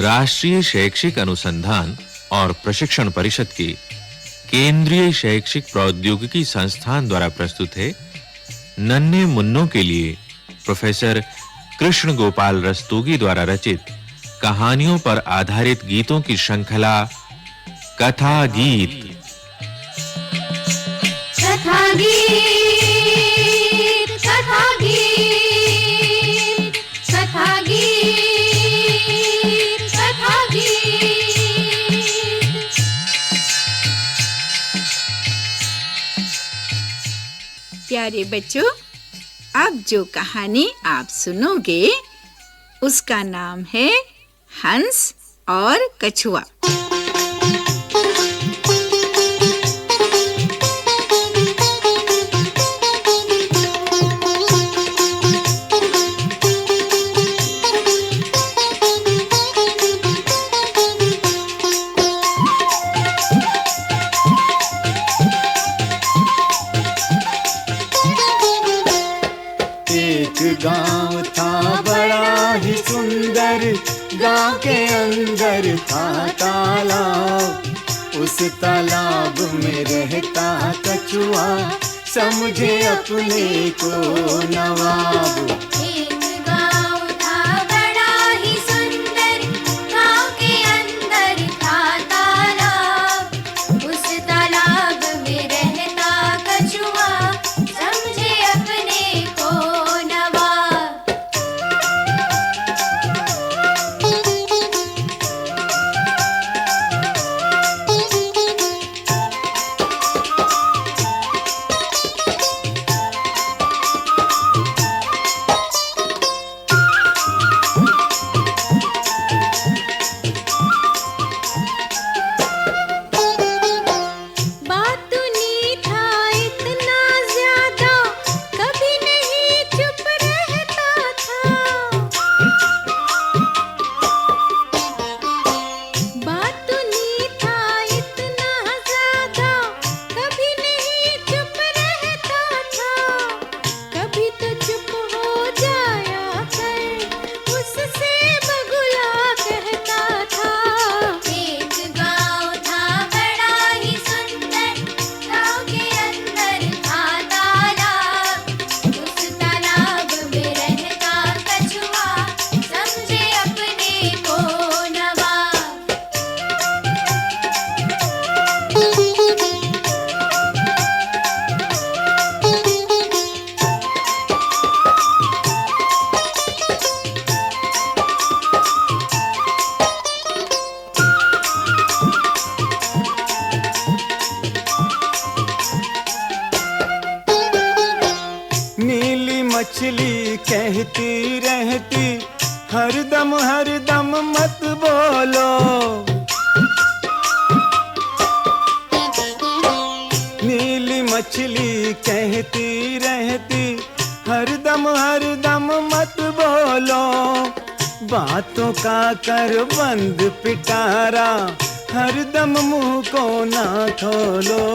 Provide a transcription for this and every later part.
राष्ट्रीय शैक्षिक अनुसंधान और प्रशिक्षण परिषद के केंद्रीय शैक्षिक प्रौद्योगिकी संस्थान द्वारा प्रस्तुत है नन्हे मुन्नों के लिए प्रोफेसर कृष्ण गोपाल रस्तोगी द्वारा रचित कहानियों पर आधारित गीतों की श्रृंखला कथा गीत। कथा गीत, कथा गीत, कथा गीत, कथा गीत। प्यारे बच्चों, अब जो कहानी आप सुनोगे उसका नाम है हंस और कछुआ। गांव था बड़ा ही सुंदर, गांव के अंदर था तालाब। उस तालाब में रहता कछुआ, समझे अपने को नवाब। एक गांव था बड़ा ही सुंदर, गांव के अंदर था तालाब। उस तालाब में रहता कछुआ, समझे अपने को मछली कहती रहती, हरदम हरदम मत बोलो। नीली मछली कहती रहती, हरदम हरदम मत बोलो। बातों का कर बंद पिटारा, हरदम मुंह को ना खोलो।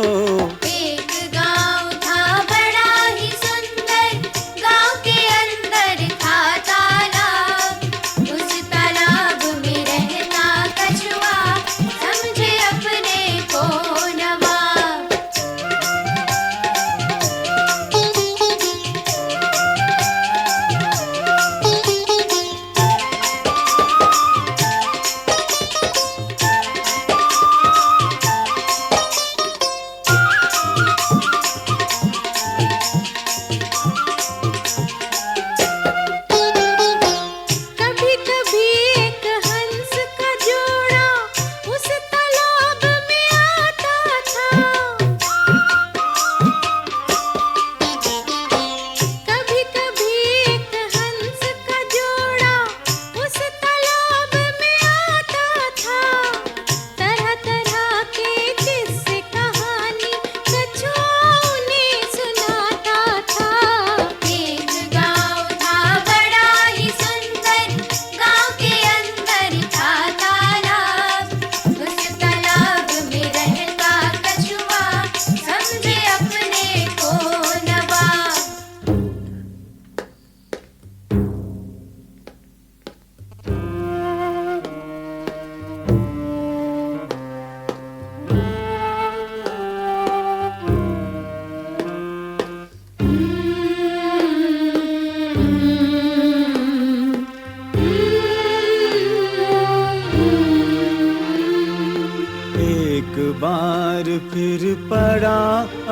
फिर पड़ा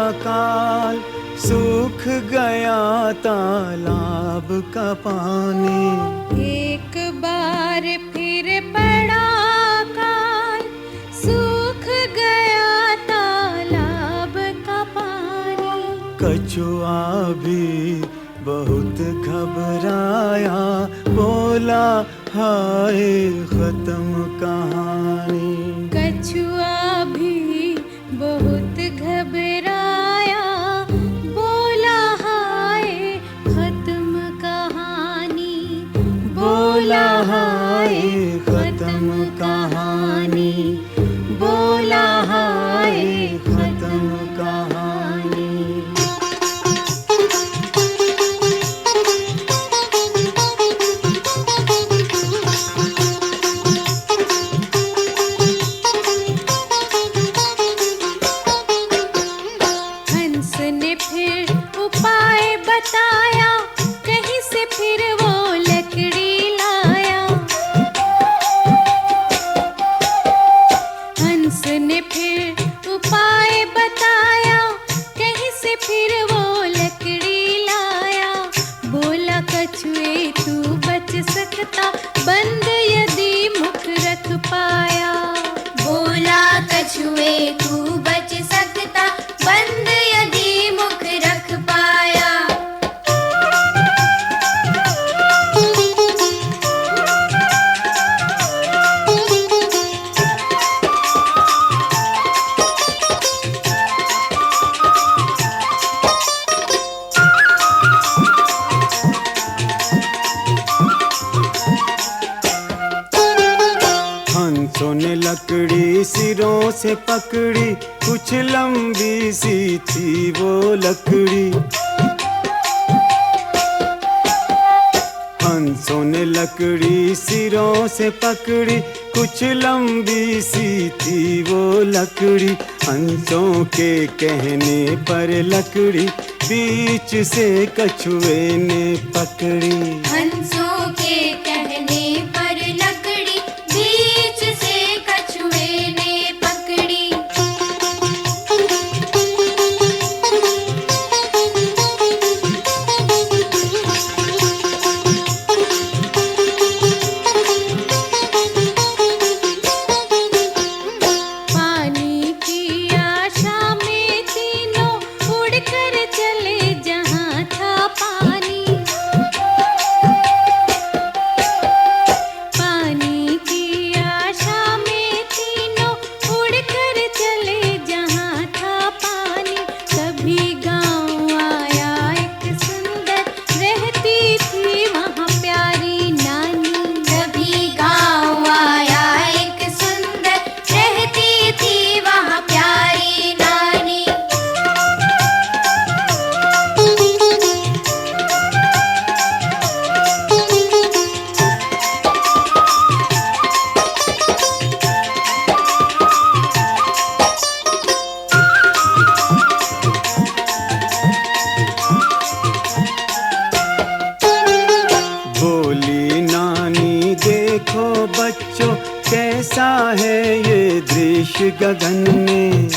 अकाल, सूख गया तालाब का पानी। एक बार फिर पड़ा अकाल, सूख गया तालाब का पानी। कछुआ भी बहुत घबराया, बोला हाय खत्म कहानी। कछुआ भी बहुत घबराया, बोला हाय खत्म कहानी। बोला हाय खत्म कहानी, बोला हाय खत्म कहानी। हंस ने फिर उपाय बताया, कहीं से फिर वो लकड़ी लाया। हंस ने फिर उपाय बताया, कहीं से फिर वो लकड़ी लाया। बोला कछुए तू बच सकता, बंद यदि मुख रख पाया। बोला कछुए तू बच सकता, बंद यदि मुख रख पाया। हंसों ने लकड़ी सिरों से पकड़ी, कुछ लंबी सी थी वो लकड़ी। हंसों ने लकड़ी सिरों से पकड़ी, कुछ लंबी सी थी वो लकड़ी। हंसों के कहने पर लकड़ी बीच से कछुए ने पकड़ी। हंसों के कहने पर लकड़ी बीच से कछुए ने पकड़ी। पानी की आशा में तीनों उड़कर चले जहाँ था पानी। पानी की आशा में तीनों उड़कर चले जहाँ था पानी। तभी गाँव आया एक सुंदर, रहती थी वहाँ प्यारी नानी। तभी गाँव आया एक सुंदर, रहती थी वहाँ प्यारी नानी। बोली नानी देखो बच्चों, कैसा है ये दृश्य गगन में।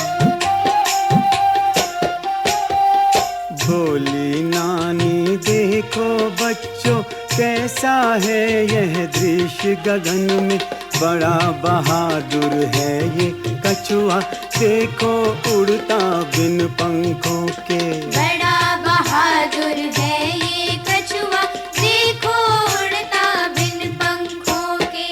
बोली नानी देखो बच्चों, कैसा है यह दृश्य गगन में। बड़ा बहादुर है ये कछुआ, देखो उड़ता बिन पंखों के। बड़ा बहादुर है ये कछुआ, देखो उड़ता बिन पंखों के।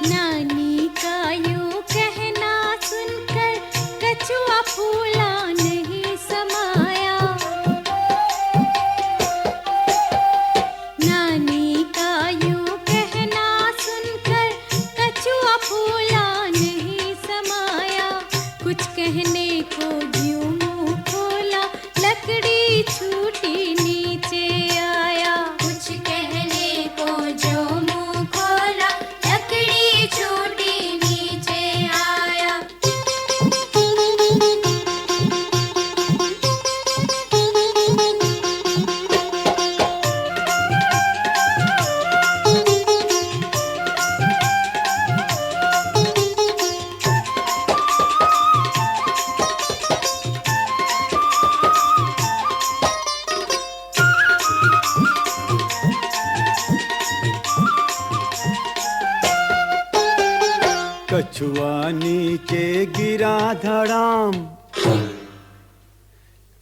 नानी का यूं कहना सुनकर कछुआ फूला नहीं समाया। कछुआ नीचे गिरा धड़ाम,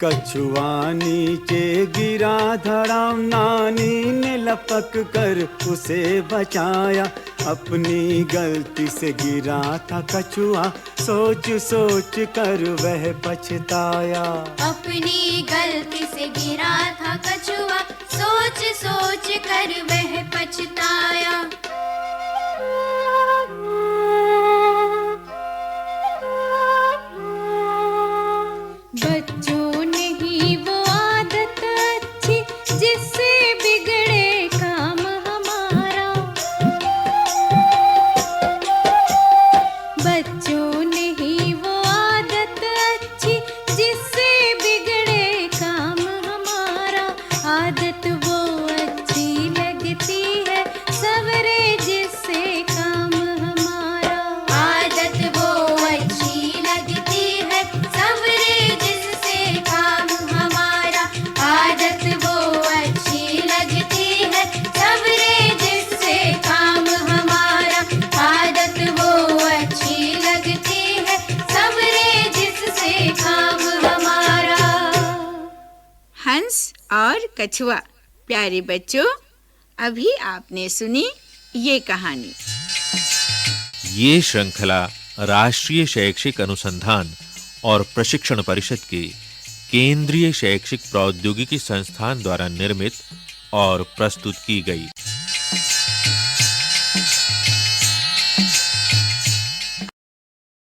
कछुआ नीचे गिरा धड़ाम, नानी ने लपक कर उसे बचाया। अपनी गलती से गिरा था कछुआ, सोच सोच कर वह पछताया। अपनी गलती से गिरा था कछुआ, सोच सोच कर वह पछताया। बच्चों ने ही वो आदत अच्छी जिससे बिगड़े काम हमारा। बच्चों ने ही वो आदत अच्छी जिससे बिगड़े काम हमारा। आदत वो अच्छी लगती है सवरे जिससे काम हमारा। आदत वो अच्छी लगती है सवरे जिससे काम हमारा। आदत वो अच्छी लगती है सवरे जिससे काम हमारा। आदत वो अच्छी लगती है सवरे जिससे काम हमारा। हंस और कछुआ। प्यारे बच्चों, अभी आपने सुनी ये कहानी। ये श्रृंखला राष्ट्रीय शैक्षिक अनुसंधान और प्रशिक्षण परिषद के केंद्रीय शैक्षिक प्रौद्योगिकी संस्थान द्वारा निर्मित और प्रस्तुत की गई।